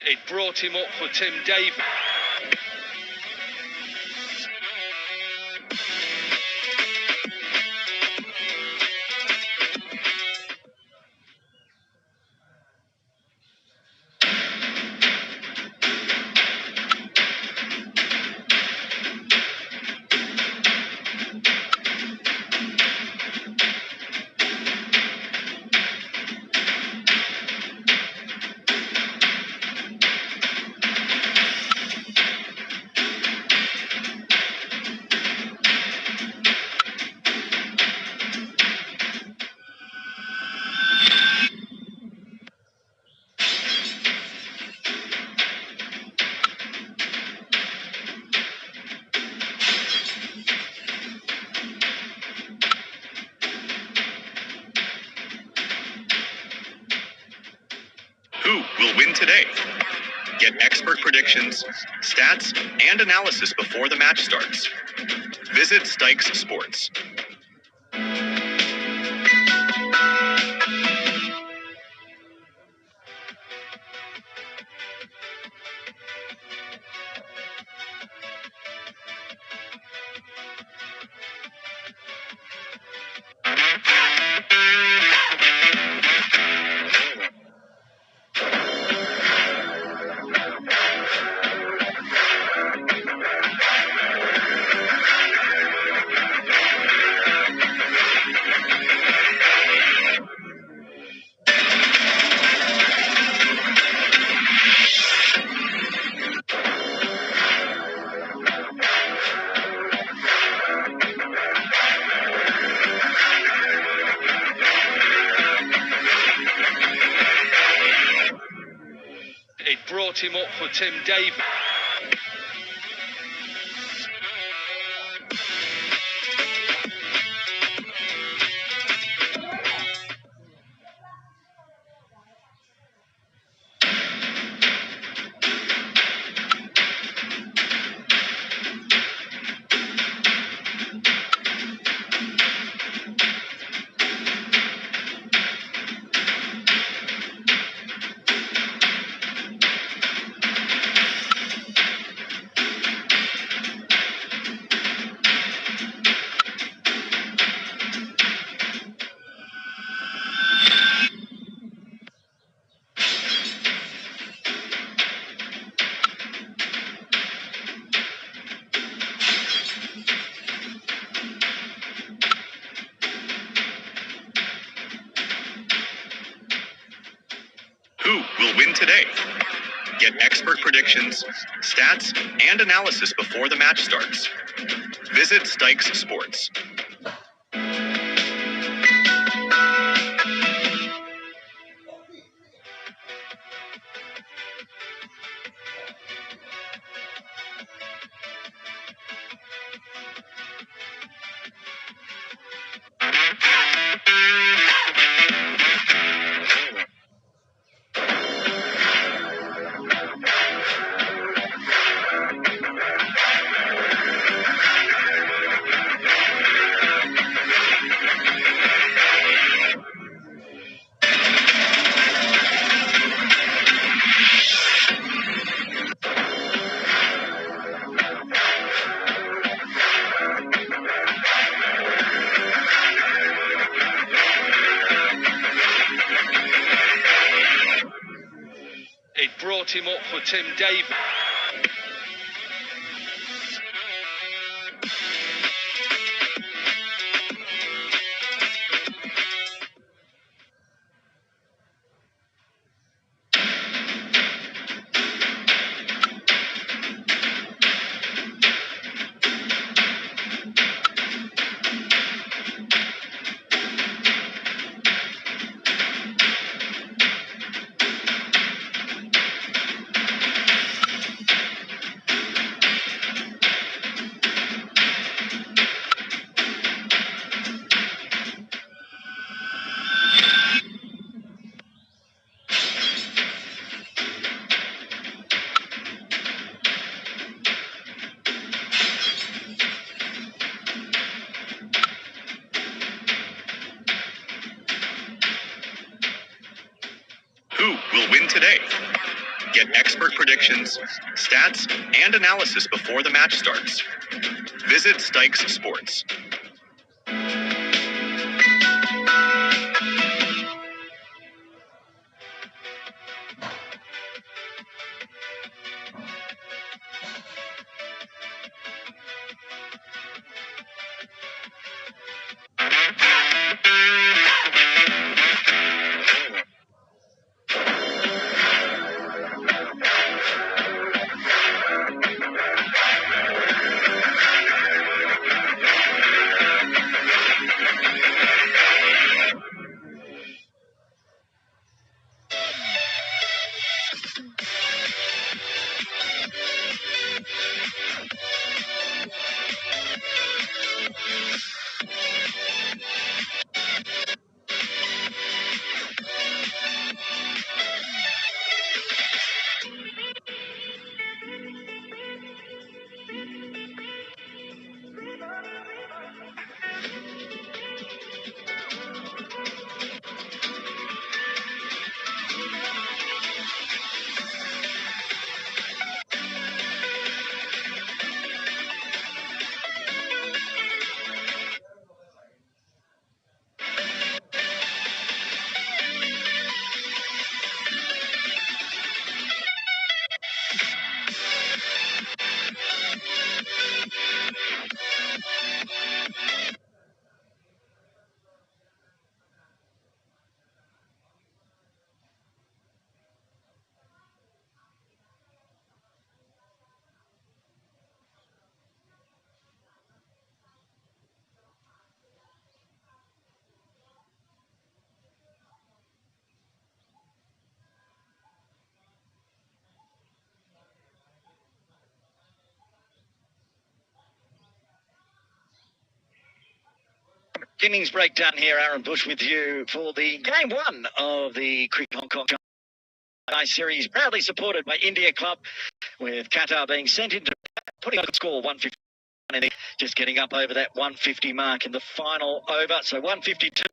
It brought him up for Tim Davis. Who will win today? Get expert predictions, stats, and analysis before the match starts. Visit Stykes Sports. It brought him up for Tim Davis. Who will win today? Get expert predictions, stats, and analysis before the match starts. Visit Stykes Sports. It brought him up for Tim Davis. Who will win today? Get expert predictions, stats, and analysis before the match starts. Visit Stykes Sports. Innings breakdown here, Aaron Bush with you for the game one of the Cricket Hong Kong series, proudly supported by India Club, with Qatar being sent into putting on a score 150, just getting up over that 150 mark in the final over. So 152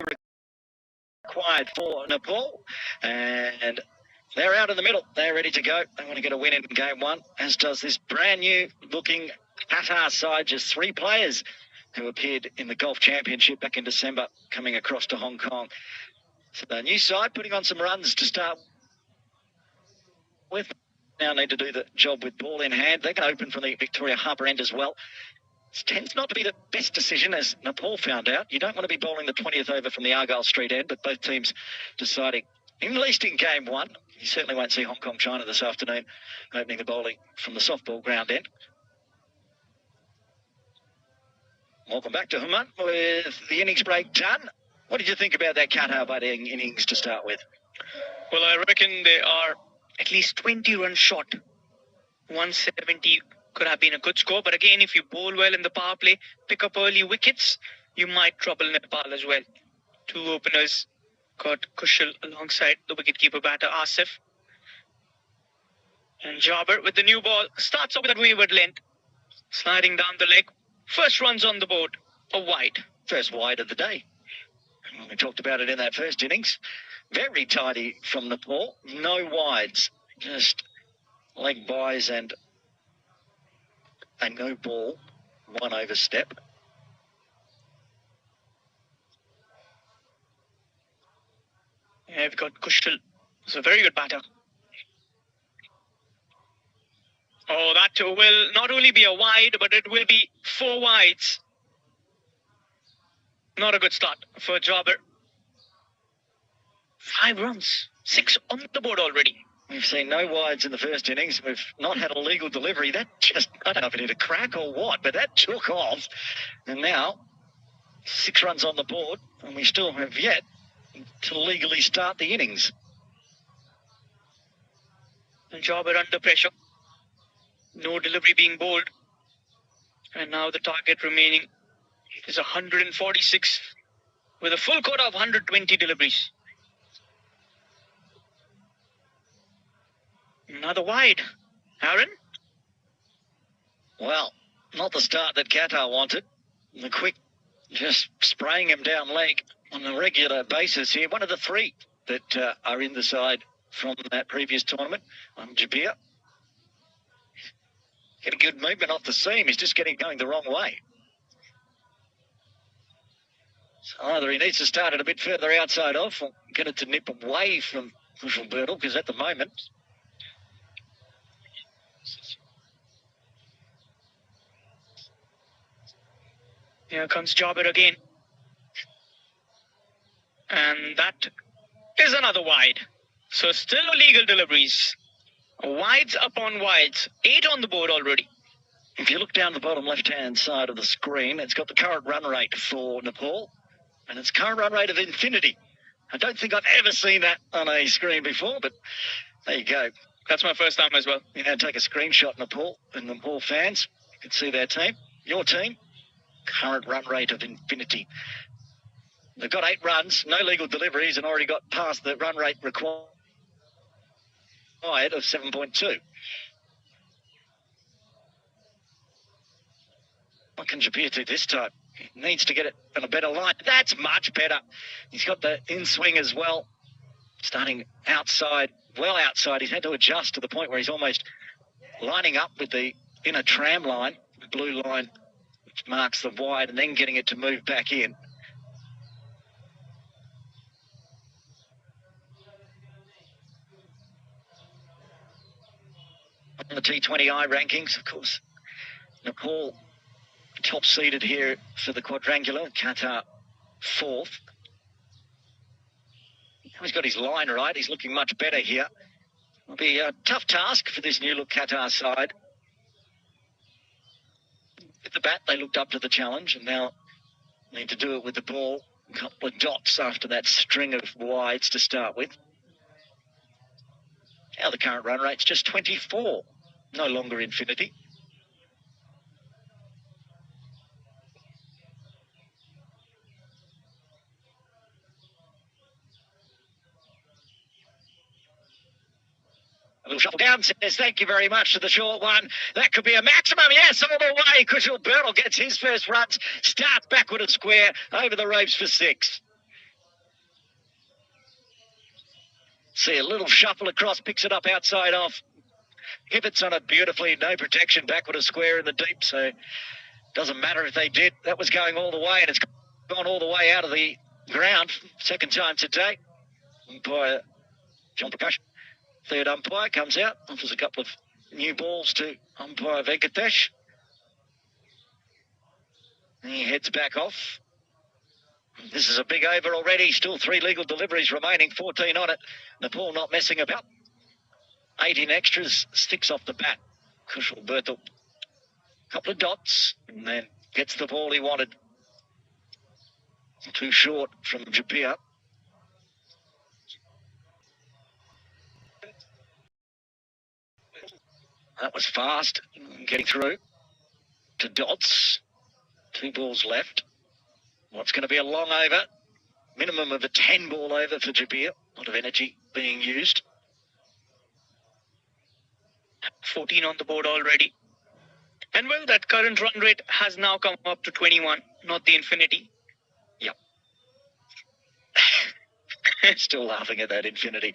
required for Nepal, and they're out in the middle. They're ready to go. They want to get a win in game one, as does this brand new looking Qatar side. Just three players who appeared in the Golf Championship back in December, coming across to Hong Kong. So the new side putting on some runs to start with. Now need to do the job with ball in hand. They can open from the Victoria Harbour end as well. It tends not to be the best decision, as Nepal found out. You don't want to be bowling the 20th over from the Argyle Street end, but both teams deciding, at least in game one, you certainly won't see Hong Kong China this afternoon opening the bowling from the softball ground end. Welcome back to Human with the innings break done. What did you think about that Qatar batting innings to start with? Well, I reckon they are at least 20 runs short. 170 could have been a good score, but again, if you bowl well in the power play, pick up early wickets, you might trouble Nepal as well. Two openers got Kushal alongside the wicketkeeper batter Asif. And Jabbar with the new ball starts off with that wayward length, sliding down the leg. First runs on the board, a wide. First wide of the day. We talked about it in that first innings. Very tidy from Nepal. No wides, just leg buys and a no ball, one overstep. Yeah, we've got Kushal. It's a very good batter. Oh, that will not only be a wide, but it will be 4 wides. Not a good start for Jabbar. 5 runs, 6 on the board already. We've seen no wides in the first innings. We've not had a legal delivery. That just, I don't know if it hit a crack or what, but that took off. And now, 6 runs on the board, and we still have yet to legally start the innings. And Jabbar under pressure. No delivery being bowled. And now the target remaining is 146 with a full quota of 120 deliveries. Another wide. Aaron? Well, not the start that Qatar wanted. The quick, just spraying him down leg on a regular basis here. One of the 3 that are in the side from that previous tournament. Jabir. Getting good movement off the seam. He's just going the wrong way. So either he needs to start it a bit further outside off or get it to nip away from Kushal Bertel, because at the moment... Here comes Jobber again. And that is another wide. So still illegal deliveries. Wides upon wides. 8 on the board already. If you look down the bottom left-hand side of the screen, it's got the current run rate for Nepal, and it's current run rate of infinity. I don't think I've ever seen that on a screen before, but there you go. That's my first time as well. You know, take a screenshot, Nepal, and Nepal fans. You can see their team, your team, current run rate of infinity. They've got 8 runs, no legal deliveries, and already got past the run rate required of 7.2. What can Jabir do this time? He needs to get it on a better line. That's much better. He's got the in-swing as well. Starting outside, well outside. He's had to adjust to the point where he's almost lining up with the inner tram line, the blue line, which marks the wide, and then getting it to move back in. On the T20I rankings, of course, Nepal top seeded here for the quadrangular, Qatar 4th. He's got his line right. He's looking much better here. It'll be a tough task for this new look Qatar side. With the bat, they looked up to the challenge and now need to do it with the ball. A couple of dots after that string of wides to start with. Now the current run rate's just 24. No longer infinity. A little shuffle down, says thank you very much for the short one. That could be a maximum. Yes, all the way. Kushal Bertel gets his first runs. Starts backward and square over the ropes for 6. See a little shuffle across, picks it up outside off. Pivots on it beautifully. No protection, backward and square in the deep. So doesn't matter if they did. That was going all the way, and it's gone all the way out of the ground. Second time today. Umpire John Prakash. Third umpire comes out, offers a couple of new balls to umpire Venkatesh. And he heads back off. This is a big over already. Still 3 legal deliveries remaining, 14 on it. Nepal not messing about. 18 extras, 6 off the bat. Kushal Bertel. Couple of dots, and then gets the ball he wanted. Too short from Jabir. That was fast, getting through to dots. 2 balls left. What's going to be a long over? Minimum of a 10 ball over for Jabir. A lot of energy being used. 14 on the board already. And well, that current run rate has now come up to 21, not the infinity. Yep. Still laughing at that infinity.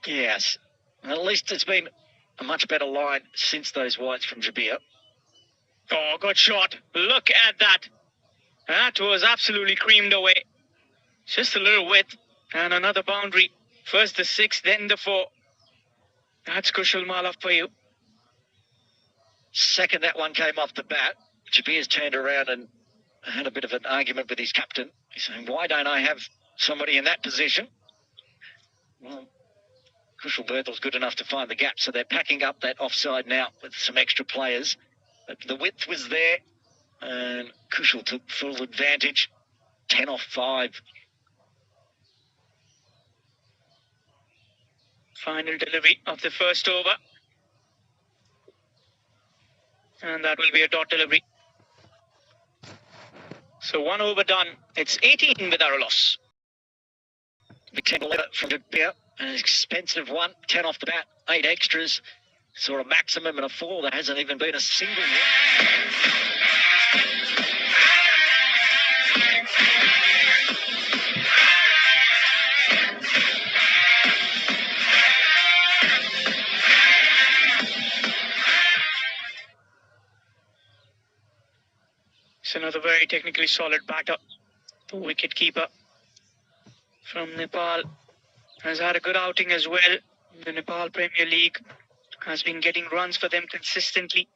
Yes. At least it's been a much better line since those wides from Jabir. Oh, good shot. Look at that. That was absolutely creamed away. Just a little width and another boundary. First the 6, then the 4. That's Kushal Mala for you. Second that one came off the bat, Jabir's turned around and had a bit of an argument with his captain. He's saying, why don't I have somebody in that position? Well, Kushal Bertel's good enough to find the gap, so they're packing up that offside now with some extra players. But the width was there, and Kushal took full advantage. 10 off 5. Final delivery of the first over. And that will be a dot delivery. So 1 over done. It's 18 without a loss. Big 10 ball from Jabir, an expensive one. 10 off the bat, 8 extras. Saw a maximum and a 4. There hasn't even been a single yet. technically solid batter. The wicket keeper from Nepal has had a good outing as well. The Nepal Premier League has been getting runs for them consistently.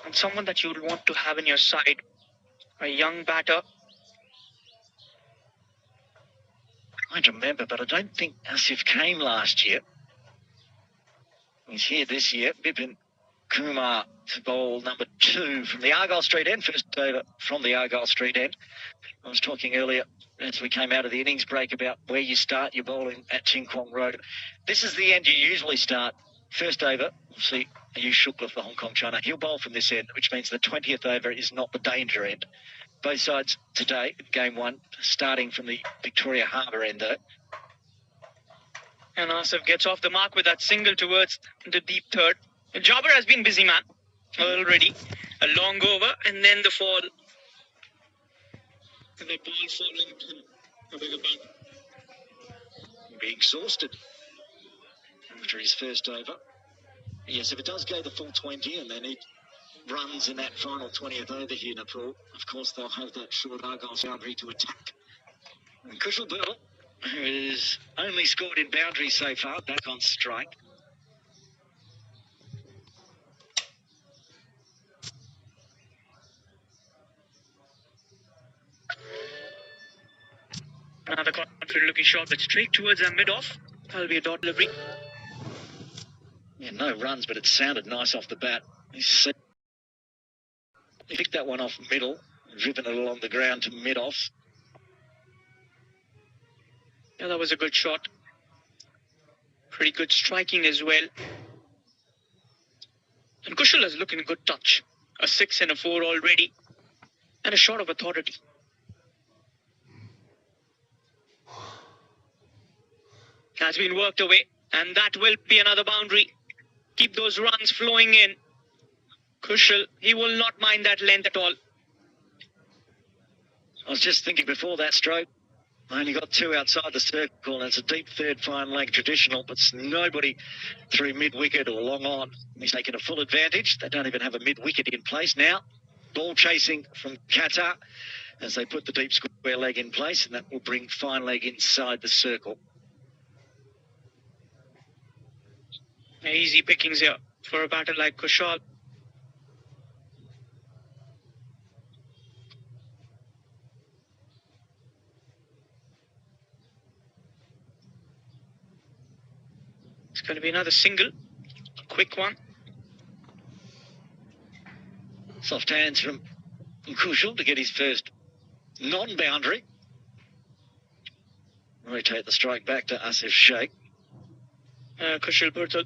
And someone that you would want to have in your side, a young batter. I don't remember, but I don't think Asif came last year. He's here this year. Bipin Kumar to bowl number 2 from the Argyle Street end. First over from the Argyle Street end. I was talking earlier as we came out of the innings break about where you start your bowling at Ting Kwong Road. This is the end you usually start. First over, we'll see Ayush Shukla for Hong Kong China. He'll bowl from this end, which means the 20th over is not the danger end. Both sides today, game 1, starting from the Victoria Harbour end though. And Asif gets off the mark with that single towards the deep third. Jobber has been busy, man, already. A long over and then the fall. The ball falling to a bigger bang. Being exhausted after his first over. Yes, if it does go the full 20 and then it runs in that final 20th over here, Nepal, of course they'll have that short Argyle boundary to attack. And Kushal Burl, who has only scored in boundaries so far, back on strike. Another confident looking shot, but straight towards our mid-off. That'll be a dot delivery. Yeah, no runs, but it sounded nice off the bat. He picked that one off middle, driven it along the ground to mid-off. Yeah, that was a good shot. Pretty good striking as well. And Kushal is looking a good touch. A 6 and a 4 already. And a shot of authority. Has been worked away. And that will be another boundary. Keep those runs flowing in. Kushal, he will not mind that length at all. I was just thinking before that stroke, I only got 2 outside the circle, and it's a deep third fine leg traditional, but nobody through mid-wicket or long on. He's taken a full advantage. They don't even have a mid-wicket in place now. Ball chasing from Qatar as they put the deep square leg in place, and that will bring fine leg inside the circle. Easy pickings here for a batter like Kushal. It's going to be another single. A quick one. Soft hands from Kushal to get his first non-boundary. Rotate the strike back to Asif Sheikh. Kushal Burtul.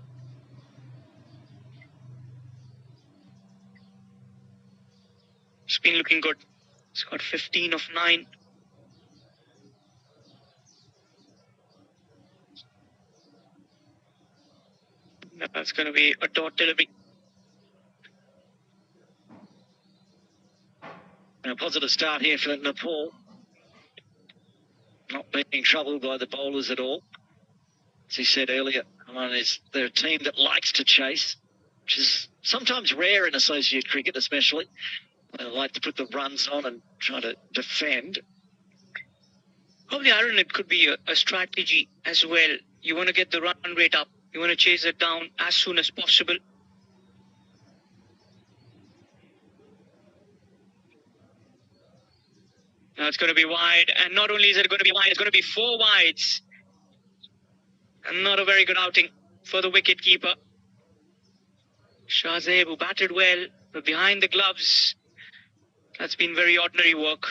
It's been looking good. It's got 15 of 9. That's going to be a dot delivery. And a positive start here for Nepal. Not being troubled by the bowlers at all. As he said earlier, they're a team that likes to chase, which is sometimes rare in associate cricket especially. They like to put the runs on and try to defend. Probably, Aaron, it could be a strategy as well. You want to get the run rate up. You want to chase it down as soon as possible. Now it's going to be wide. And not only is it going to be wide, it's going to be 4 wides. And not a very good outing for the wicket-keeper. Shahzeb, who batted well, but behind the gloves, that's been very ordinary work.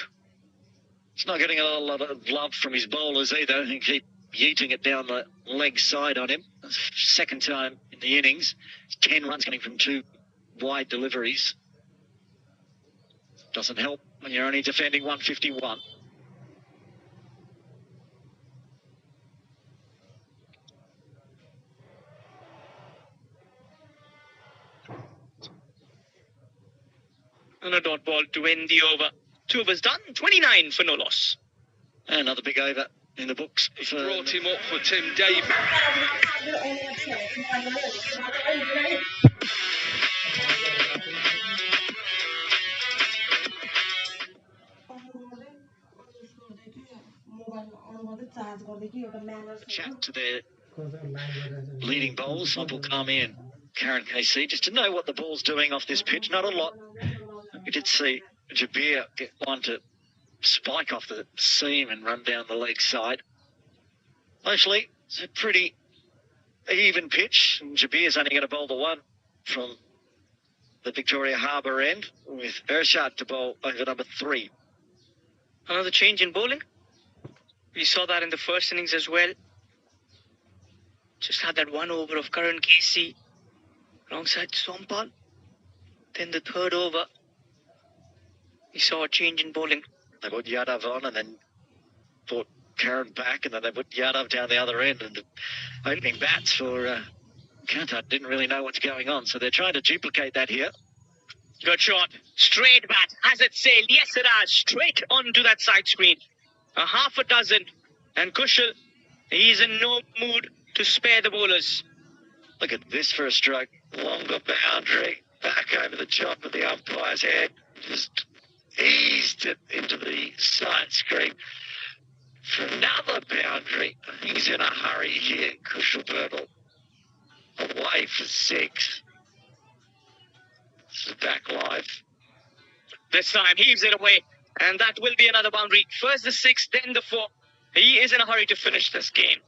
It's not getting a lot of love from his bowlers either. He keep yeeting it down the leg side on him. Second time in the innings. 10 runs coming from 2 wide deliveries. Doesn't help when you're only defending 151. And a dot ball to end the over. 2 overs done, 29 for no loss. Another big over in the books. He brought him up for Tim Davis. Chat to their leading bowlers, Sompal Kami and Karen KC, just to know what the ball's doing off this pitch. Not a lot. We did see Jabir get one to spike off the seam and run down the leg side. Mostly, it's a pretty even pitch. And Jabir's only going to bowl the one from the Victoria Harbour end, with Ershad to bowl over number 3. Another change in bowling. We saw that in the first innings as well. Just had that one over of Karan KC alongside Sompal. Then the third over, we saw a change in bowling. They put Yadav on and then brought Karen back, and then they put Yadav down the other end. And the opening bats for Qatar didn't really know what's going on, so they're trying to duplicate that here. Good shot. Straight bat. Has it sailed? Yes, it has. Straight onto that side screen. A half a dozen. And Kushal, he's in no mood to spare the bowlers. Look at this for a stroke. Longer boundary. Back over the top of the umpire's head. Just eased it into the side screen. For another boundary. He's in a hurry here, Kushal Birtle. Away for 6. This is back live. This time, heaves it away. And that will be another boundary. First the 6, then the 4. He is in a hurry to finish this game.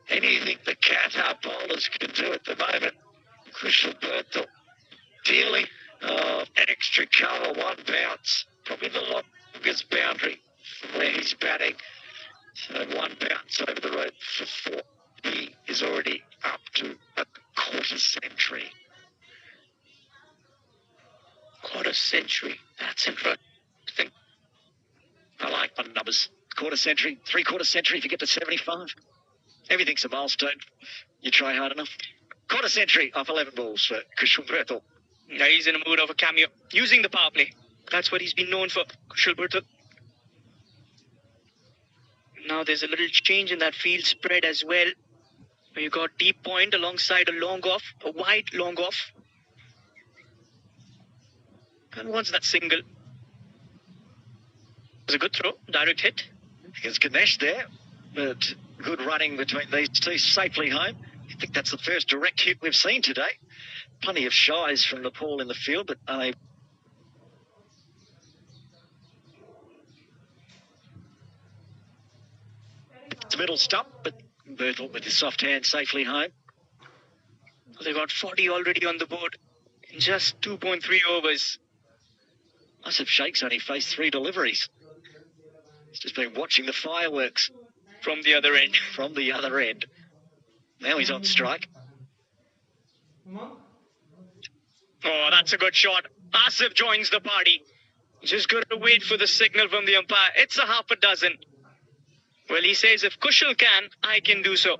Anything the Qatar bowlers can do at the moment. Kushal Birtle dealing extra cover, 1 bounce. Probably the longest boundary from where he's batting. So 1 bounce over the road for 4. He is already up to a quarter century. Quarter century. That's interesting. I like my numbers. Quarter century, 3/4 century if you get to 75. Everything's a milestone. You try hard enough. Quarter century off 11 balls for Kushal Birtle. Yeah, he's in a mood of a cameo. Using the power play. That's what he's been known for, Kushal Birtle. Now there's a little change in that field spread as well. You got deep point alongside a long off, a wide long off. And once that single. It was a good throw, direct hit. It's Ganesh there, but good running between these two, safely home. I think that's the first direct hit we've seen today. Plenty of shies from Nepal in the field, but it's a middle stump, but Birtle with his soft hand safely home. They got 40 already on the board in just 2.3 overs. Asif Sheikh's only faced 3 deliveries. He's just been watching the fireworks. From the other end. From the other end. Now he's on strike. Oh, that's a good shot. Asif joins the party. Just got to wait for the signal from the umpire. It's a half a dozen. Well, he says if Kushal can, I can do so.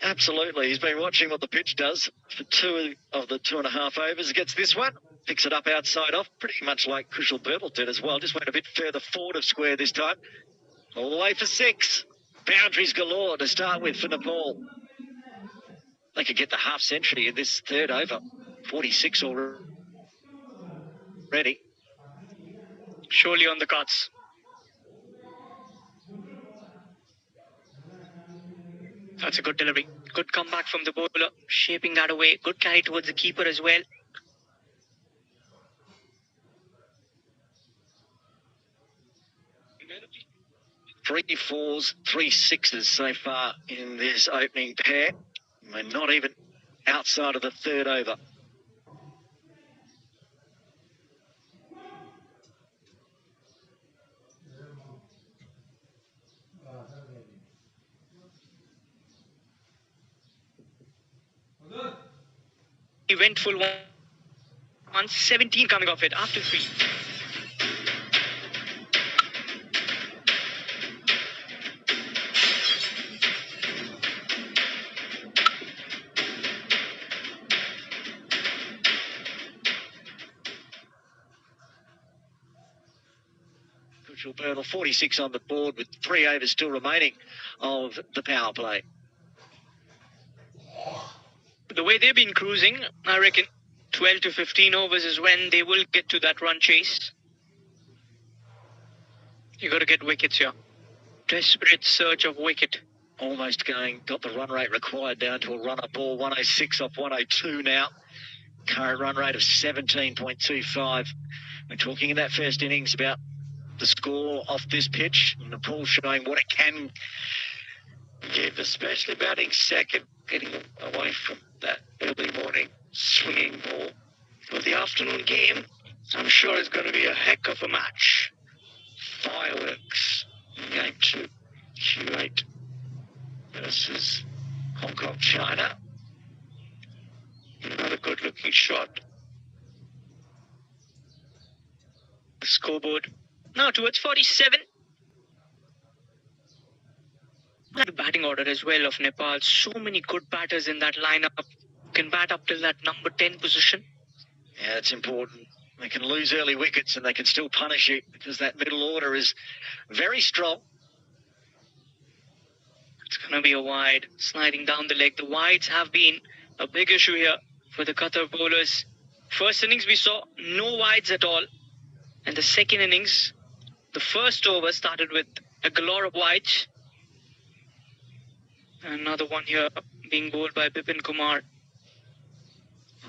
Absolutely. He's been watching what the pitch does for 2 of the 2.5 overs. He gets this one. Picks it up outside off, pretty much like Kushal Birtle did as well. Just went a bit further forward of square this time. All the way for 6. Boundaries galore to start with for Nepal. They could get the half century in this third over. 46 already. Surely on the cards. That's a good delivery. Good comeback from the bowler. Shaping that away. Good carry towards the keeper as well. Three 4s, 3 6s so far in this opening pair. We're not even outside of the third over. Eventful one. 17 coming off it after 3. Birtle 46 on the board with 3 overs still remaining of the power play. The way they've been cruising, I reckon 12 to 15 overs is when they will get to that run chase. You got to get wickets here. desperate search of wicket. Almost got the run rate required down to a run-up ball. 106 off 102 now. Current run rate of 17.25. We're talking in that first innings about the score off this pitch. Nepal showing what it can give, especially batting second, getting away from that early morning swinging ball. For the afternoon game, I'm sure it's going to be a heck of a match. Fireworks. Game 2. Q8 versus Hong Kong, China. Another good-looking shot. Scoreboard. Now towards 47. The batting order as well of Nepal. So many good batters in that lineup. Can bat up till that number 10 position. Yeah, it's important. They can lose early wickets and they can still punish you because that middle order is very strong. It's going to be a wide, sliding down the leg. The wides have been a big issue here for the Qatar bowlers. First innings we saw no wides at all. And the second innings, the first over started with a galore of wides. Another one here being bowled by Bipin Kumar.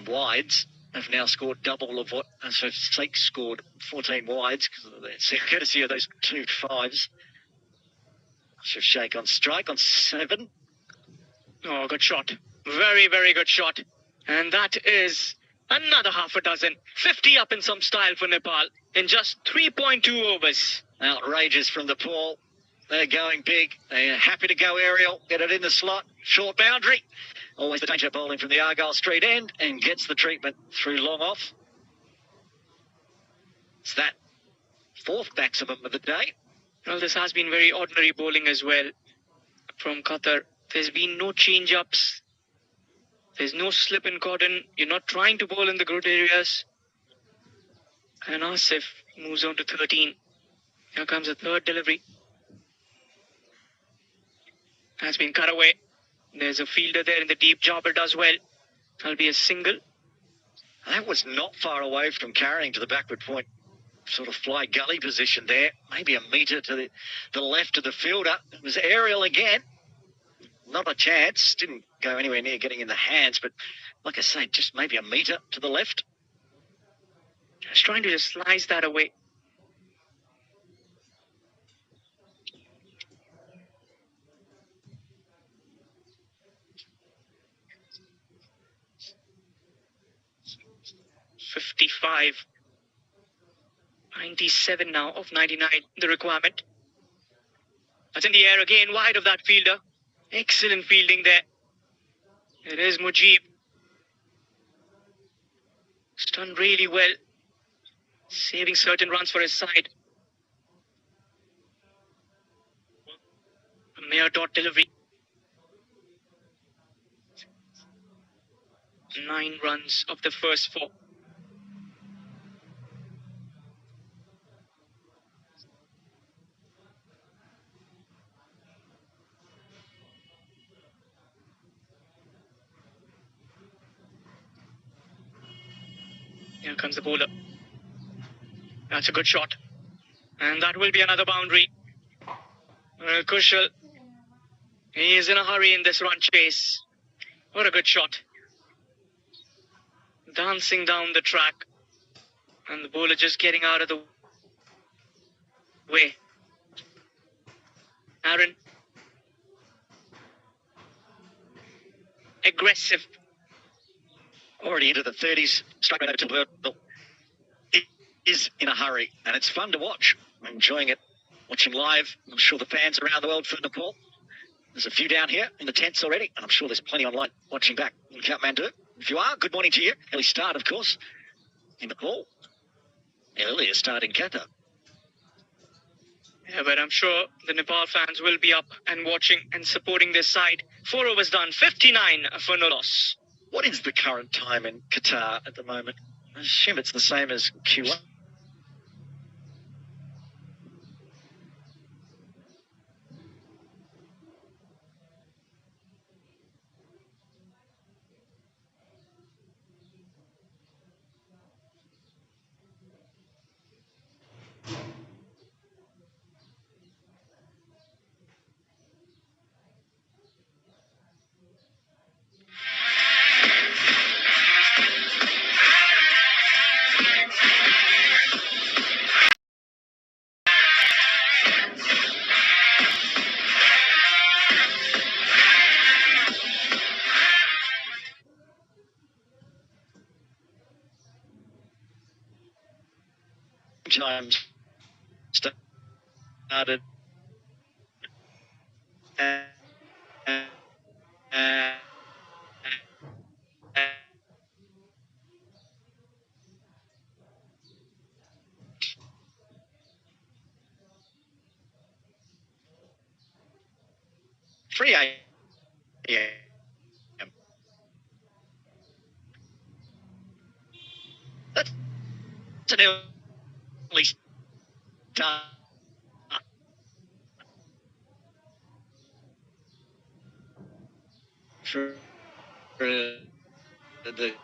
Wides have now scored double of what Six scored 14 wides courtesy of those 2 5s. Shake on strike on 7. Oh, good shot. Very, very good shot. And that is another half a dozen. 50 up in some style for Nepal in just 3.2 overs. Outrageous from the Nepal. They're going big. They're happy to go aerial. Get it in the slot. Short boundary. Always the danger bowling from the Argyle Street end and gets the treatment through long off. It's that 4th maximum of the day. Well, this has been very ordinary bowling as well from Qatar. There's been no change-ups. There's no slip in cotton. You're not trying to bowl in the good areas. And Asif moves on to 13. Here comes a third delivery. Has been cut away. There's a fielder there in the deep. Jobber does well. That'll be a single. That was not far away from carrying to the backward point. Sort of fly gully position there. Maybe a metre to the left of the fielder. It was aerial again. Not a chance. Didn't go anywhere near getting in the hands, but like I say, just maybe a metre to the left. Just trying to just slice that away. .55. 97 now of 99, the requirement. That's in the air again, wide of that fielder. Excellent fielding there. It is Mujib. He's done really well. Saving certain runs for his side. A mere dot delivery. 9 runs of the first 4. Here comes the bowler. That's a good shot. And that will be another boundary. Kushal. He is in a hurry in this run chase. What a good shot. Dancing down the track. And the bowler just getting out of the way. Aaron. Aggressive. Already into the 30s. Straight over to Birdville. It is in a hurry, and it's fun to watch. I'm enjoying it. Watching live. I'm sure the fans around the world for Nepal. There's a few down here in the tents already, and I'm sure there's plenty online watching back in Kathmandu. If you are, good morning to you. Early start, of course, in Nepal. Earlier start in Qatar. Yeah, but I'm sure the Nepal fans will be up and watching and supporting this side. 4 overs done, 59 for no loss. What is the current time in Qatar at the moment? I assume it's the same as Q1. time started. Three a.m. That's an early start. For the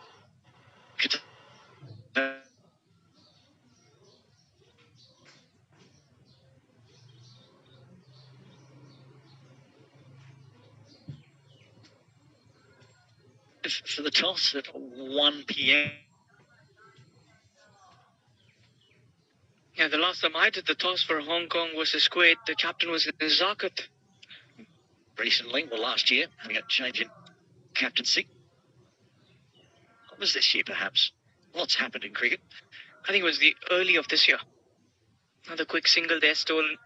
for the toss at 1 p.m. Yeah, the last time I did the toss for Hong Kong versus Kuwait, the captain was Zakat. Recently, well, last year, having a change in captaincy. What was this year, perhaps? What's happened in cricket? I think it was the early of this year. Another quick single there stolen.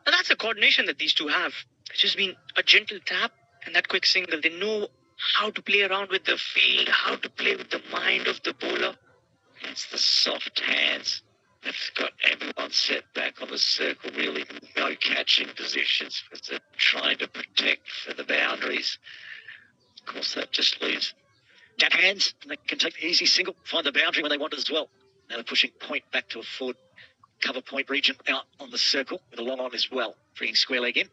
And that's the coordination that these two have. It's just been a gentle tap and that quick single. They know how to play around with the field, how to play with the mind of the bowler. It's the soft hands. They've got everyone set back on the circle, really no catching positions because they're trying to protect for the boundaries. Of course, that just leaves tap hands, and they can take the easy single, find the boundary when they want it as well. Now they're pushing point back to a forward cover point region out on the circle with a long on as well, bringing square leg in.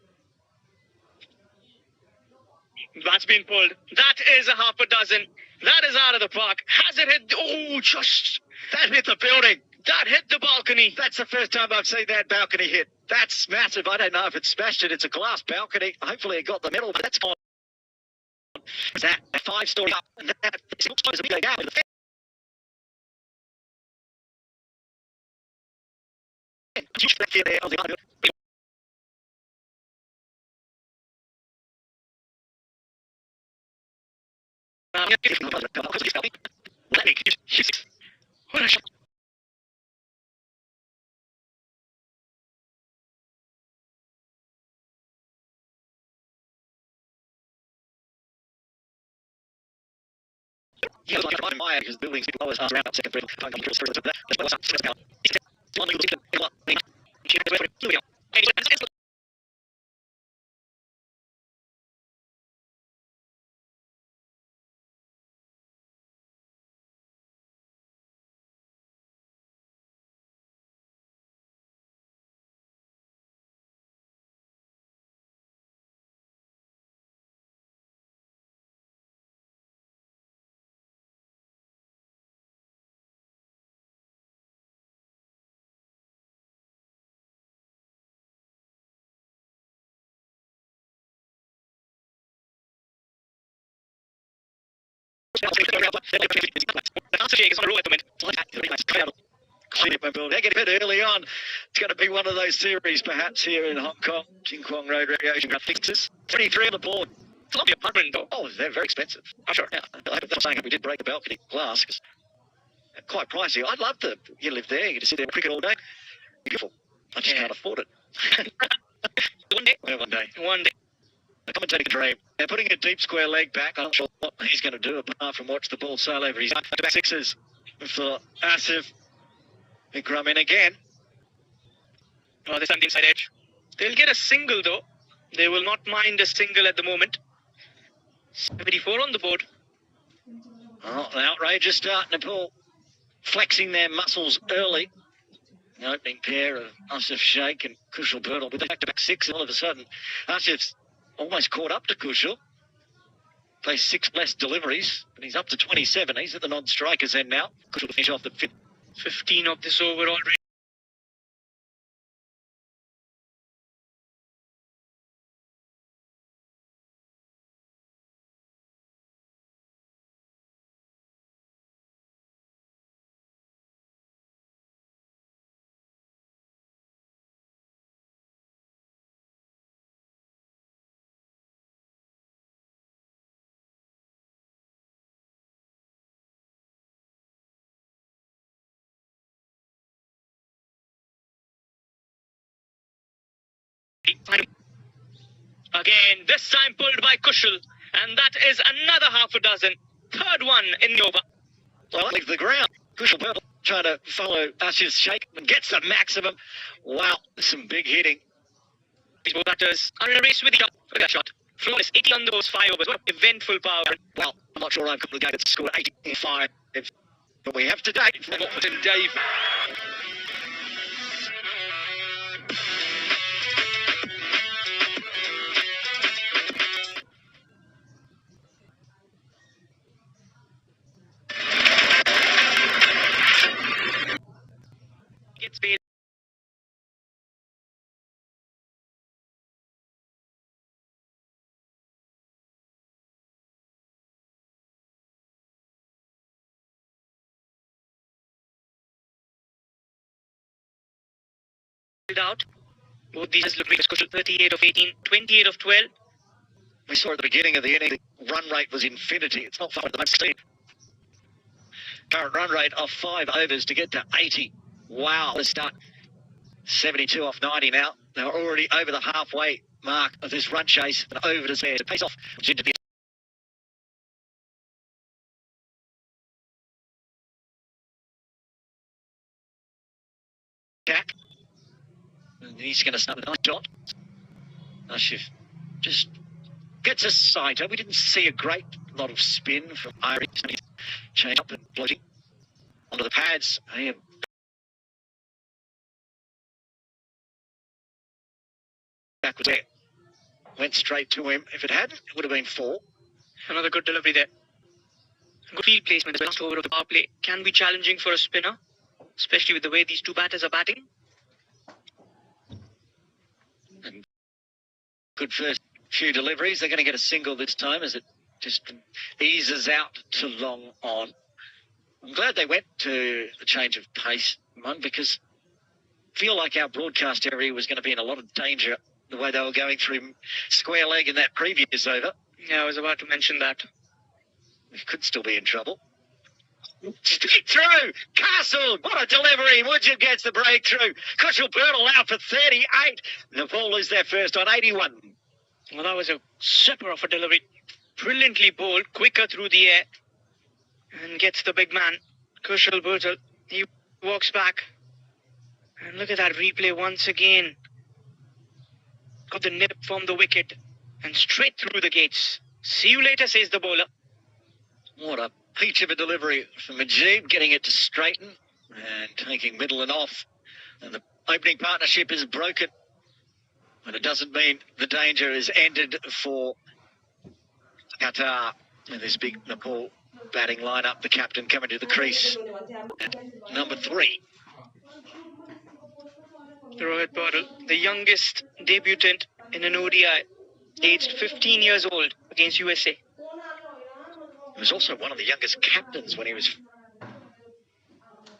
That's been pulled. That is a half a dozen. That is out of the park. Has it hit? Oh, just That hit the building. that hit the balcony. That's the first time I've seen that balcony hit. That's massive. I don't know if it smashed it. It's a glass balcony. Hopefully it got the metal, but that's fine. That 5-story up, and that looks like a big gap. What a shot. Yeah, like I'm Maya because the buildings below us are around second three. Can't come through that. That's well up. They get a bit early on. It's going to be one of those series, perhaps here in Hong Kong. Jing Kwong Road Recreation Ground fixtures. 23 on the board. It's not the apartment though. Oh, they're very expensive. I'm sure. Yeah, I'm saying we did break the balcony glass because they're quite pricey. I'd love to. You live there. You can sit there and cricket all day. Beautiful. I just can't afford it. One day. Well, one day. One day. The commentator can dream. They're putting a deep square leg back. I'm not sure what he's going to do apart from watch the ball sail over his back sixes for Asif. Ikram in again. Oh, this time the inside edge. They'll get a single though. They will not mind a single at the moment. 74 on the board. Oh, an outrageous start. Nepal flexing their muscles early. The opening pair of Asif Sheikh and Kushal Burnell with a back-to-back six. And all of a sudden, Asif's almost caught up to Kushal. Plays 6 less deliveries, but he's up to 27. He's at the non-strikers end now. Kushal to finish off the 15 of this over already. Again, this time pulled by Kushal, and that is another half a dozen. Third one in the over. Well, leave the ground. Kushal Purple trying to follow Ash's shake and gets the maximum. Wow, some big hitting. These both batters are in a race with each other. Look at that shot. Flawless, 80 on those 5 overs. What eventful power. Well, I'm not sure I've got the game that scored 85, but we have today. Not for Tim David. Gets paid. Out. Both these look great. 38 of 18, 28 of 12. We saw at the beginning of the inning, run rate was infinity. It's not far at the moment. Current run rate of 5 overs to get to 80. Wow, let's start. 72 off 90 now. They're already over the halfway mark of this run chase and over to there to pace off. Into the attack. And he's going to start with a nice shot. Ashif just gets a sighter. We didn't see a great lot of spin from Irie. Change up and floating onto the pads. And back was there. Went straight to him. If it hadn't, it would have been 4. Another good delivery there. Good field placement. The last over of the power play can be challenging for a spinner, especially with the way these two batters are batting. And good first few deliveries. They're going to get a single this time as it just eases out to long on. I'm glad they went to the change of pace, Mun, because I feel like our broadcast area was going to be in a lot of danger the way they were going through square leg in that previous over. Yeah, I was about to mention that. We could still be in trouble. Straight through! Castle! What a delivery! Woodgett gets the breakthrough. Kushal Purtle out for 38. Nepal is their first on 81. Well, that was a super of a delivery. Brilliantly bowled, quicker through the air. And gets the big man, Kushal Purtle. He walks back. And look at that replay once again. Got the nip from the wicket. And straight through the gates. See you later, says the bowler. What a peach of a delivery from Majib, getting it to straighten and taking middle and off. And the opening partnership is broken. And it doesn't mean the danger is ended for Qatar. And this big Nepal batting lineup, the captain coming to the crease at number 3. Rohit Paudel, the youngest debutant in an ODI, aged 15 years old against USA. He was also one of the youngest captains when he was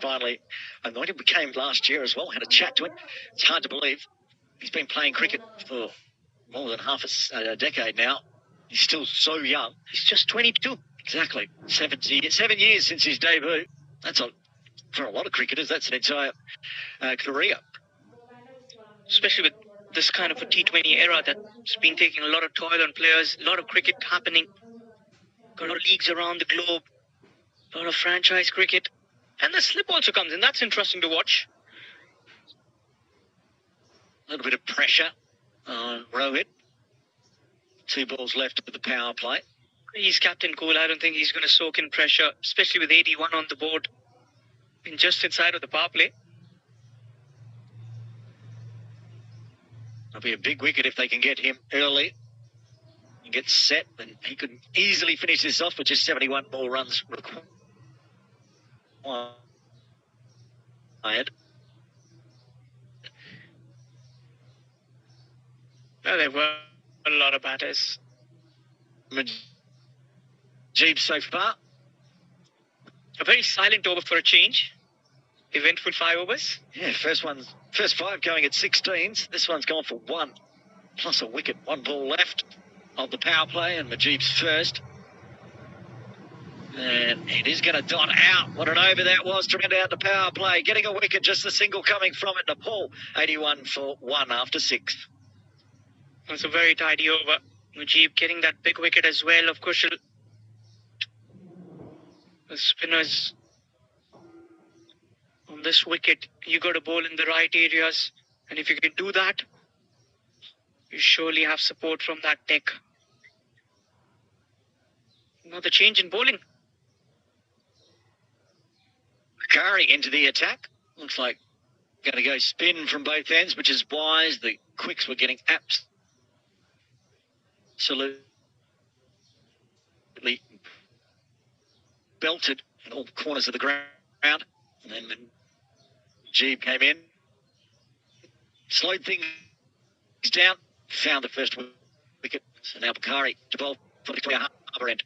finally anointed. We came last year as well, had a chat to him. It's hard to believe. He's been playing cricket for more than half a decade now. He's still so young. He's just 22. Exactly. 7 years since his debut. That's for a lot of cricketers, that's an entire career. Especially with this kind of a T20 era that's been taking a lot of toil on players, a lot of cricket happening. Got a lot of leagues around the globe, a lot of franchise cricket. And the slip also comes in. That's interesting to watch. A little bit of pressure on Rohit. 2 balls left of the power play. He's captain cool. I don't think he's going to soak in pressure, especially with 81 on the board and just inside of the power play. It'll be a big wicket if they can get him early. He gets set, and he could easily finish this off with just 71 more runs required. Well, there were a lot of batters. Jeeb so far. A very silent over for a change. Eventful 5 overs. Yeah, first 5 going at 16s. This one's gone for 1 plus a wicket. 1 ball left of the power play, and Majib's first. And it is going to dot out. What an over that was to round out the power play. Getting a wicket, just the single coming from it. Nepal, 81 for 1 after 6. That's a very tidy over. Mujib getting that big wicket as well. Of course, the spinners on this wicket, you got to bowl in the right areas. And if you can do that, you surely have support from that deck. Another change in bowling. Curry into the attack. Looks like going to go spin from both ends, which is wise. The quicks were getting absolutely belted in all corners of the ground. And then Jeeb came in, slowed things down, found the first wicket. So now Bakari to bowl for Victoria Harbour end.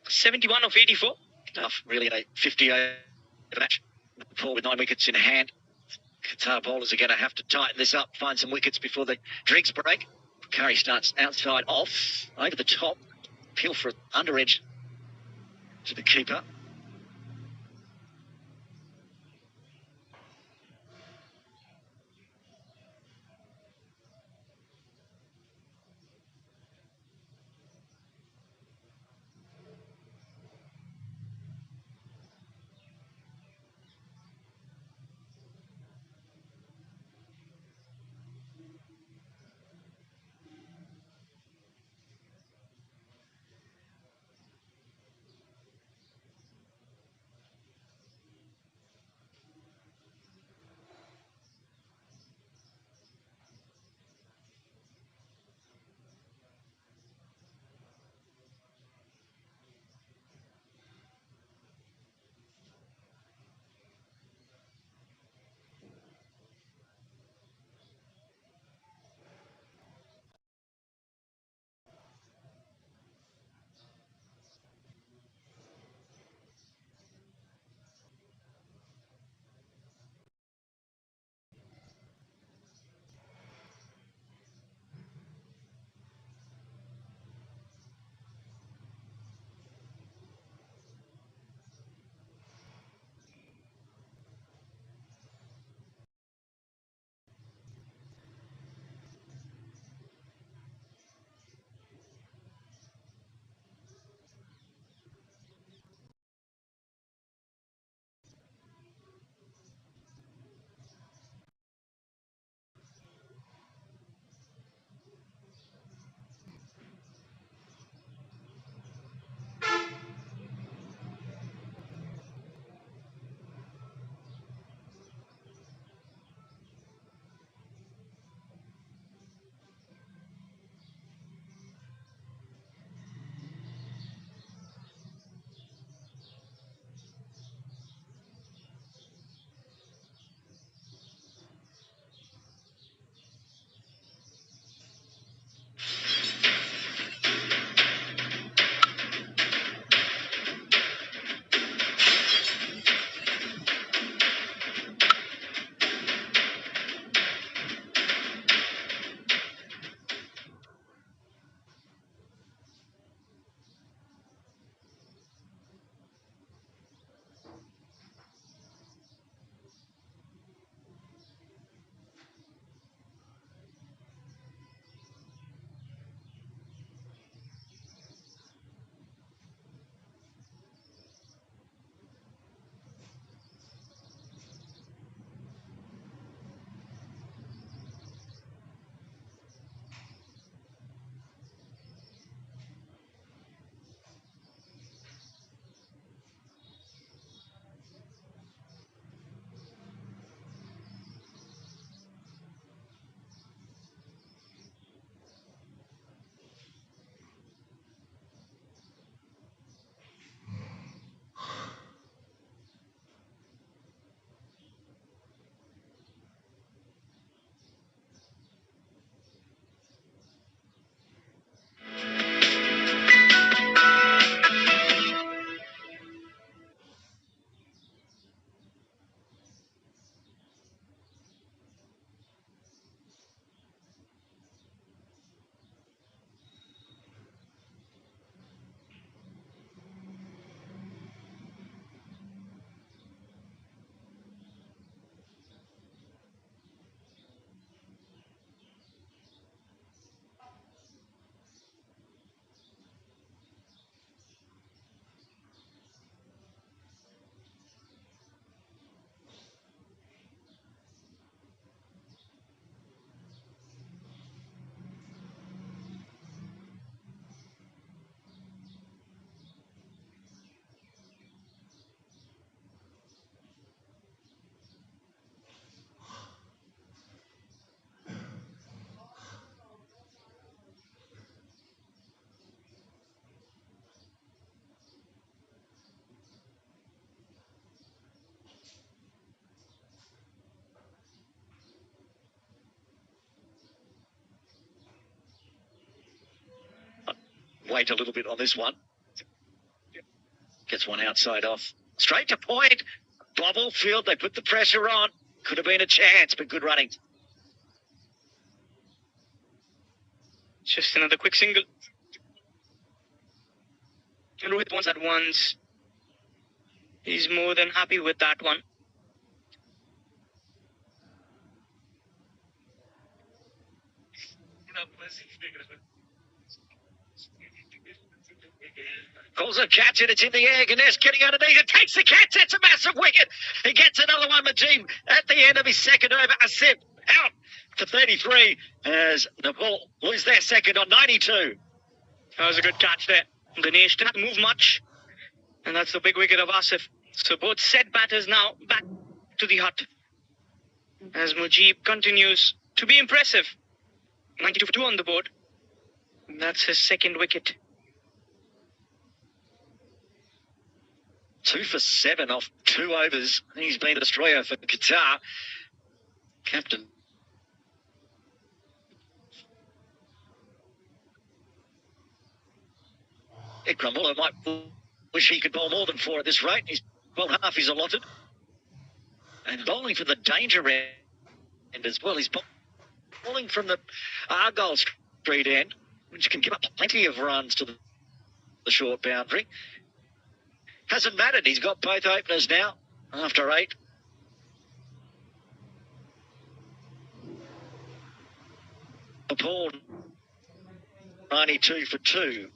'71 of '84. Enough, really, in a 50 over match. Four with 9 wickets in hand. Qatar bowlers are going to have to tighten this up, find some wickets before the drinks break. Curry starts outside off, over the top, appeal for an under edge to the keeper. wait a little bit on this one. Gets one outside off. Straight to point. Bobble field, they put the pressure on. Could have been a chance, but good running. Just another quick single. Rohit wants that once. He's more than happy with that one. Calls a catch and it's in the air. Ganesh getting underneath it. Takes the catch. That's a massive wicket. He gets another one. Majid at the end of his second over. Asif out to 33 as Nepal lose their second on 92. That was a good catch there. Ganesh didn't move much. And that's the big wicket of Asif. So both set batters now back to the hut. As Mujib continues to be impressive. 92 for 2 on the board. And that's his second wicket. 2 for 7 off 2 overs. He's been a destroyer for Qatar. Captain. Ikram Mullah might wish he could bowl more than 4 at this rate. He's bowled half he's allotted. And bowling for the danger end as well. He's bowling from the Argyle Street end, which can give up plenty of runs to the short boundary. Hasn't mattered. He's got both openers now after 8. Paul 92 for 2.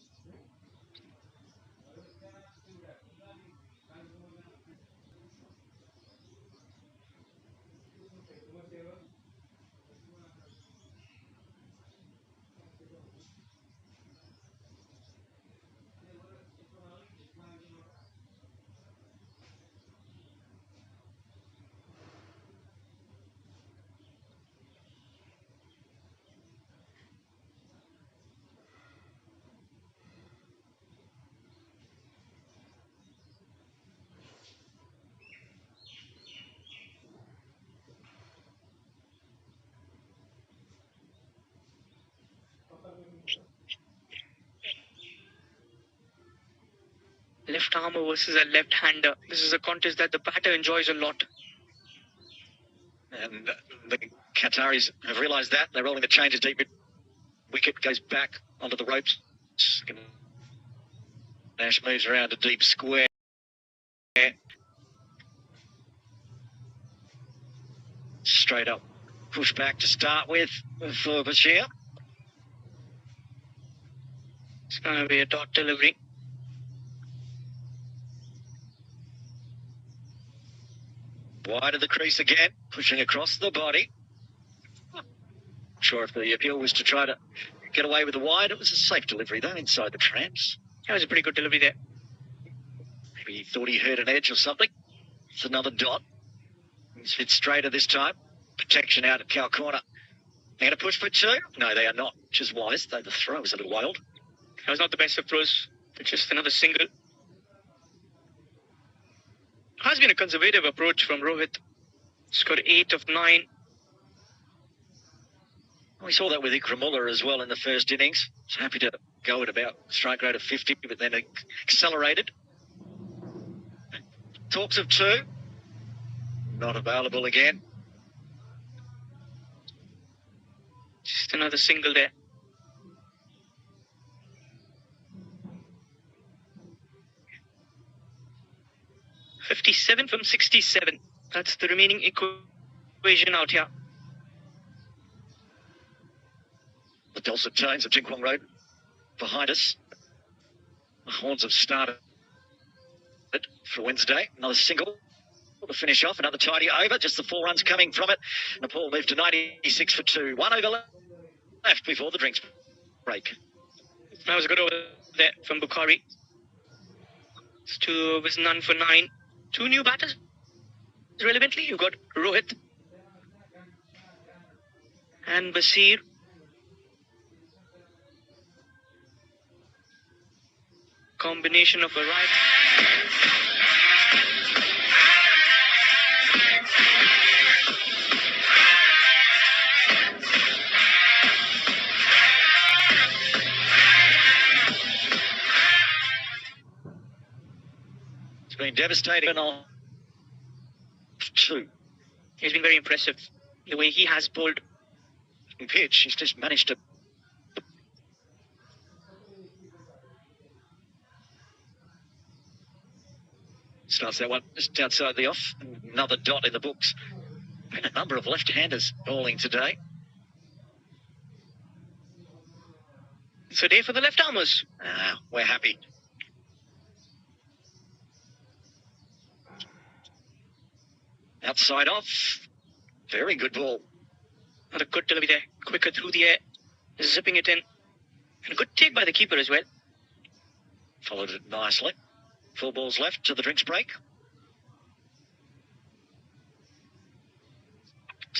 Left armer versus a left-hander. This is a contest that the batter enjoys a lot. And the Qataris have realised that. They're rolling the changes deep. Wicket goes back onto the ropes. Nash moves around a deep square. Straight up push back to start with for Bashir. It's going to be a dot delivery. Wide of the crease again, pushing across the body. Not sure if the appeal was to try to get away with the wide. It was a safe delivery though, inside the tramps. That was a pretty good delivery there. Maybe he thought he heard an edge or something. It's another dot. He's hit straighter this time. Protection out at cow corner. They're going to push for 2? No, they are not, which is wise, though the throw was a little wild. That was not the best of throws, but just another single. Has been a conservative approach from Rohit. Scored 8 of 9. We saw that with Ikram Mullah as well in the first innings. He's happy to go at about strike rate of 50, but then accelerated. Talks of 2. Not available again. Just another single there. 57 from 67. That's the remaining equation out here. The dulcet tones of Jinkwang Road behind us. The horns have started for Wednesday. Another single to finish off. Another tidy over. Just the 4 runs coming from it. Nepal moved to 96 for 2. 1 over left before the drinks break. That was a good over there from Bukhari. It's 2 overs, none for 9. 2 new batters. Relevantly, you've got Rohit and Basir. Combination of a right. devastating off two. He's been very impressive. The way he has bowled. Pitch, he's just managed to. Starts that one just outside the off. Another dot in the books. Been a number of left-handers bowling today. It's a day for the left-armers. We're happy. Outside off. Very good ball. Not a good delivery there. Quicker through the air. Zipping it in. And a good take by the keeper as well. Followed it nicely. 4 balls left to the drinks break.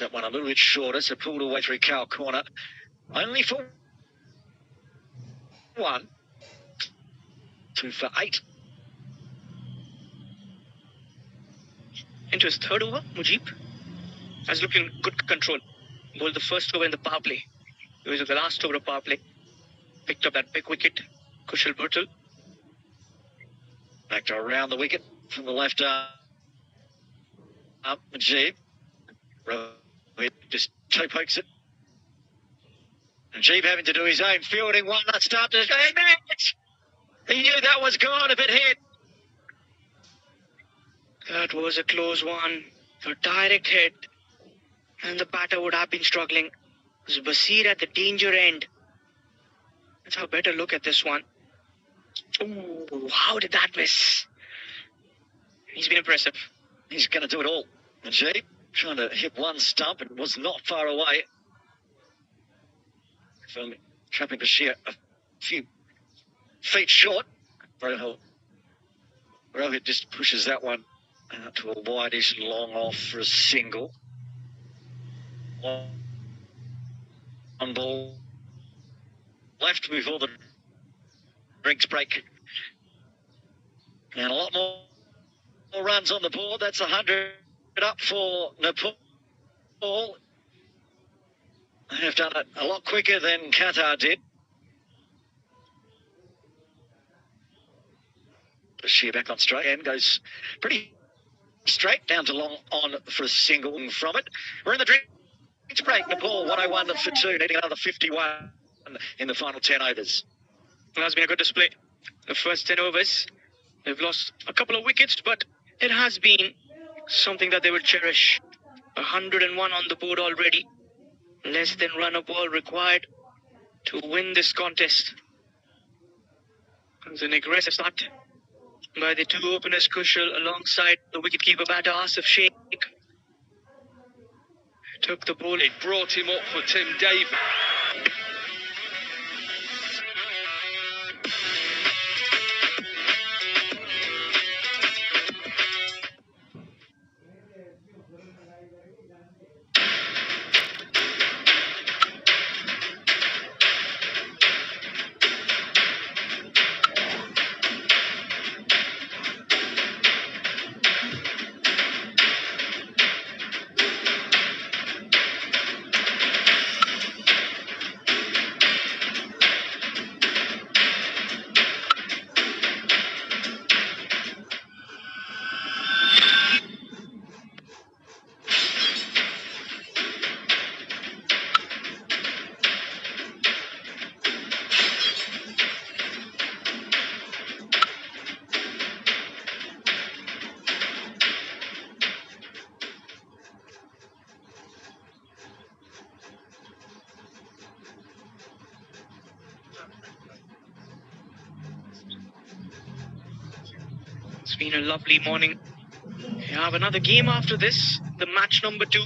That one a little bit shorter, so pulled away through cow corner. Only for 1. 2 for 8. Into his third over, Mujib has looked in good control. Bowled the first over in the power play. It was the last over of power play. Picked up that big wicket. Kushal Bhurtel. Back to around the wicket from the left arm. Up, Mujib. Just toe pokes it. Mujib having to do his own fielding. One not start to he knew that was gone if it hit. That was a close one. A direct hit. And the batter would have been struggling. It was Basir at the danger end. Let's have a better look at this one. Oh, how did that miss? He's been impressive. He's going to do it all. Mujib trying to hit one stump and was not far away. From trapping Bashir a few feet short. Rohit just pushes that one out to a wideish long off for a single. On ball left before the drinks break. And a lot more runs on the board. That's 100 up for Nepal. They have done it a lot quicker than Qatar did. Bashir back on straight and goes pretty straight down to long on for a single from it. We're in the drinks break. Nepal 101 for 2, needing another 51 in the final 10 overs. Well, that's been a good display. The first 10 overs, they've lost a couple of wickets, but it has been something that they will cherish. 101 on the board already. Less than run a ball required to win this contest. It's an aggressive start by the 2 openers, Kushal, alongside the wicketkeeper batter Asif Sheikh. Took the ball. It brought him up for Tim David. It's been a lovely morning. We have another game after this, the match number 2.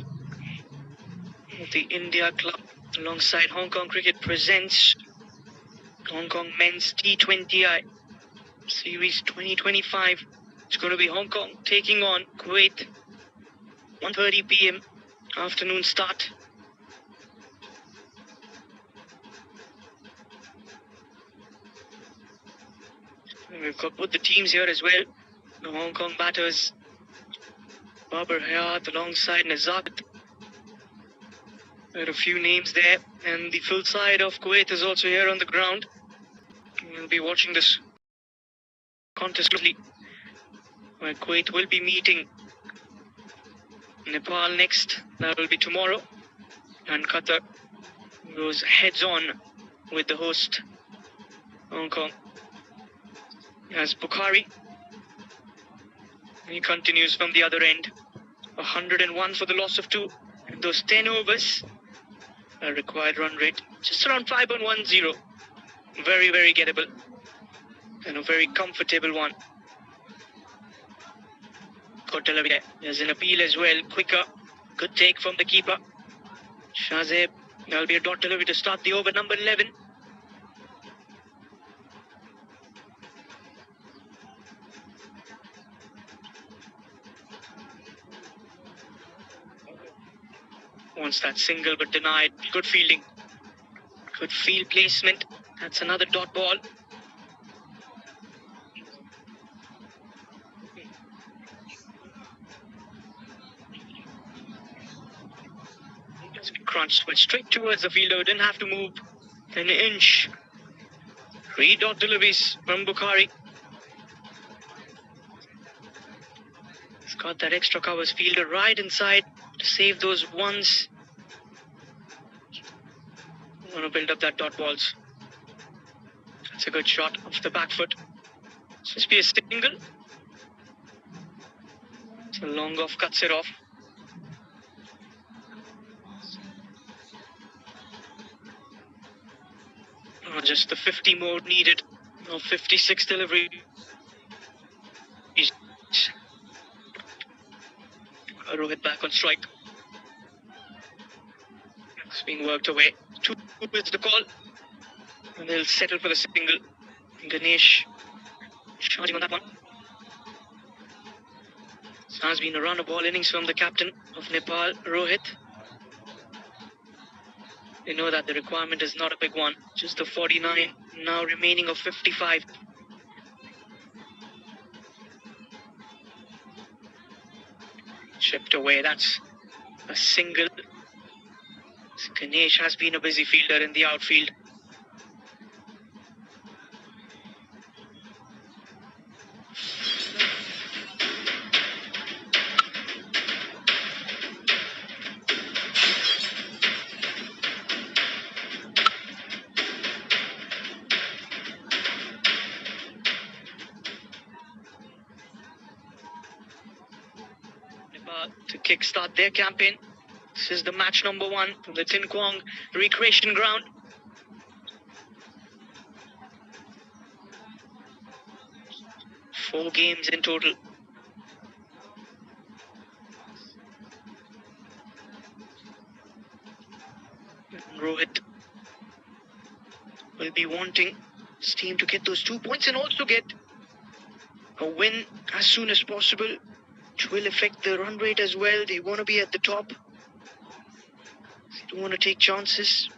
The India Club alongside Hong Kong Cricket presents Hong Kong Men's T20I Series 2025. It's going to be Hong Kong taking on Kuwait. 1:30 p.m. afternoon start. We've got both the teams here as well. The Hong Kong batters, Babar Hayat alongside Nazakat. There are a few names there, and the full side of Kuwait is also here on the ground. We'll be watching this contest closely. where Kuwait will be meeting Nepal next. That will be tomorrow. And Qatar goes heads on with the host, Hong Kong. As Bukhari, he continues from the other end. 101 for the loss of 2. And those 10 overs, a required run rate just around 5.10. Very, very gettable. And a very comfortable one. Good delivery. There's an appeal as well. Quicker. Good take from the keeper. Shazeb. That'll be a dot delivery to start the over, number 11. Wants that single but denied. Good fielding. Good field placement. That's another dot ball. Crunched but straight towards the fielder. Didn't have to move an inch. 3 dot deliveries from Bukhari. He's got that extra covers fielder right inside to save those ones. Want to build up that dot balls. That's a good shot off the back foot. This must be a single. So long off cuts it off. Just the 50 mode needed. No 56 delivery. Rohit back on strike. It's being worked away. 2 is the call. And they'll settle for the single. Ganesh charging on that one. So has been a run of all innings from the captain of Nepal, Rohit. They know that the requirement is not a big one. Just the 49 now remaining of 55. Chipped away. That's a single. Ganesh has been a busy fielder in the outfield. To kickstart their campaign. This is the match number 1 from the Tin Kwong Recreation Ground. Four games in total. Rohit will be wanting his team to get those 2 points and also get a win as soon as possible, which will affect the run rate as well. They want to be at the top. They don't want to take chances.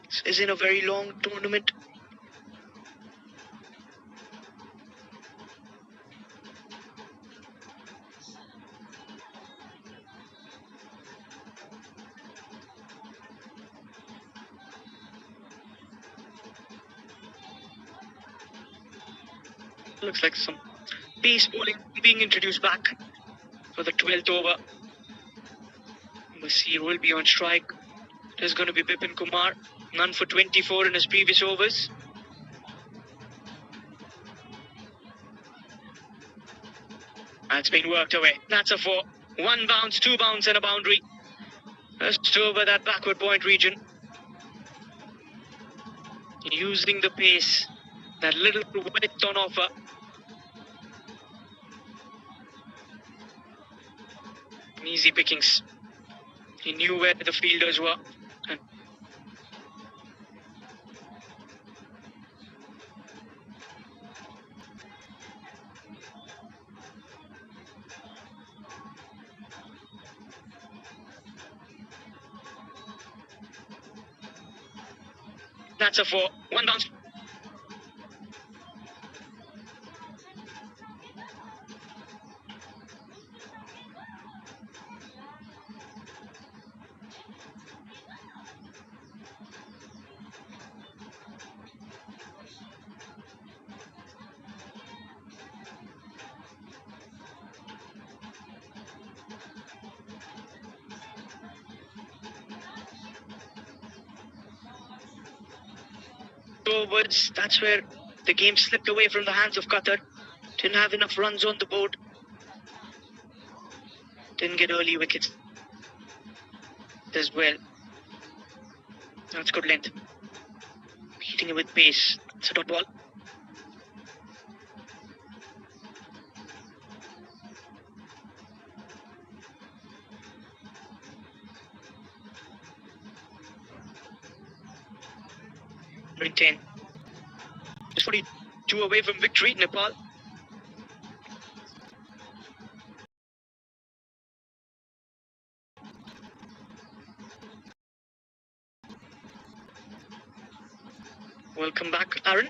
This isn't a very long tournament. Looks like some pace bowling being introduced back for the 12th over. Basir will be on strike. There's going to be Bipin Kumar, none for 24 in his previous overs. That's been worked away. That's a 4. 1 bounce, 2 bounce and a boundary. Just over that backward point region. Using the pace, that little width on offer. Easy pickings. He knew where the fielders were. And that's a 4. 1 bounce. overs. That's where the game slipped away from the hands of Qatar. Didn't have enough runs on the board. Didn't get early wickets as well. That's good length. Hitting it with pace. It's a dot ball. Maintain. Just 42 away from victory, Nepal. Welcome back, Aaron.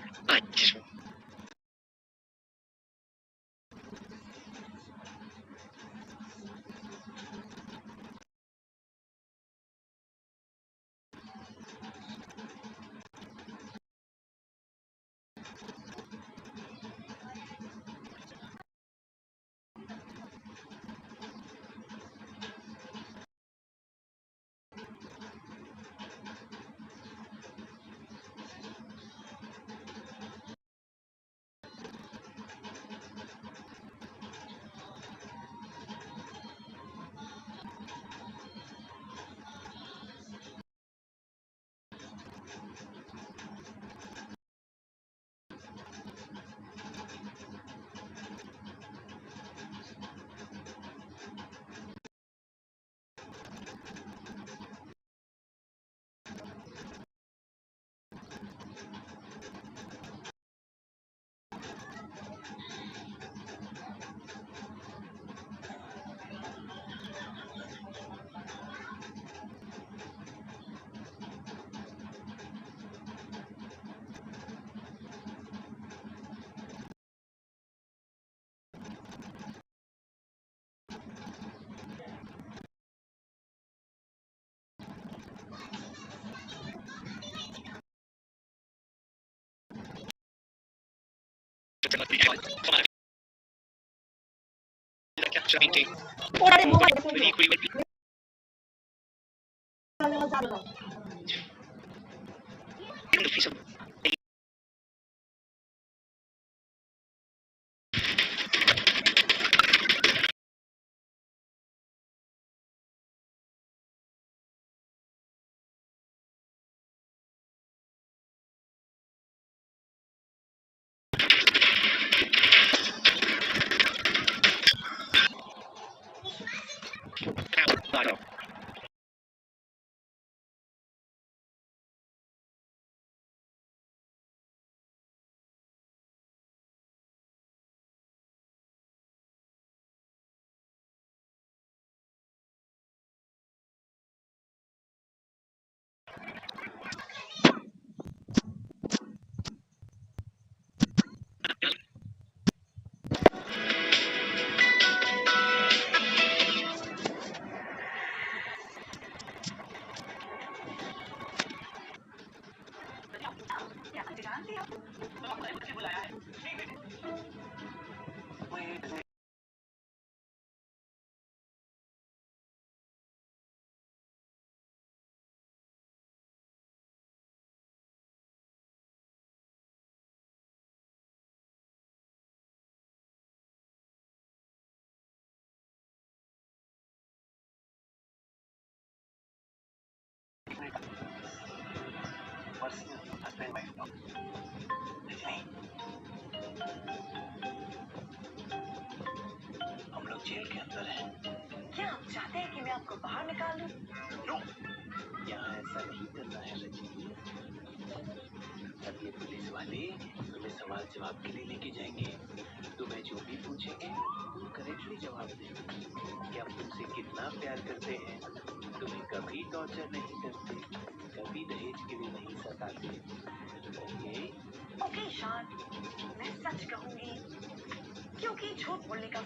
हम लोग jail के अंदर हैं। क्या आप चाहते हैं कि मैं आपको बाहर निकाल दूं? नो, यहाँ ऐसा नहीं करना है रजनी। अब ये पुलिस वाले तुम्हें सवाल जवाब के लिए लेके जाएंगे। तुम्हें जो भी पूछेंगे तुम करेक्टली जवाब दे। कि हम तुमसे कितना प्यार करते हैं, तुम्हें कभी टॉर्चर नहीं करते, कभी दहेज के लिए नहीं सताते। ओके? ओके शान, मैं सच कहूंगी क्योंकि झूठ बोलने का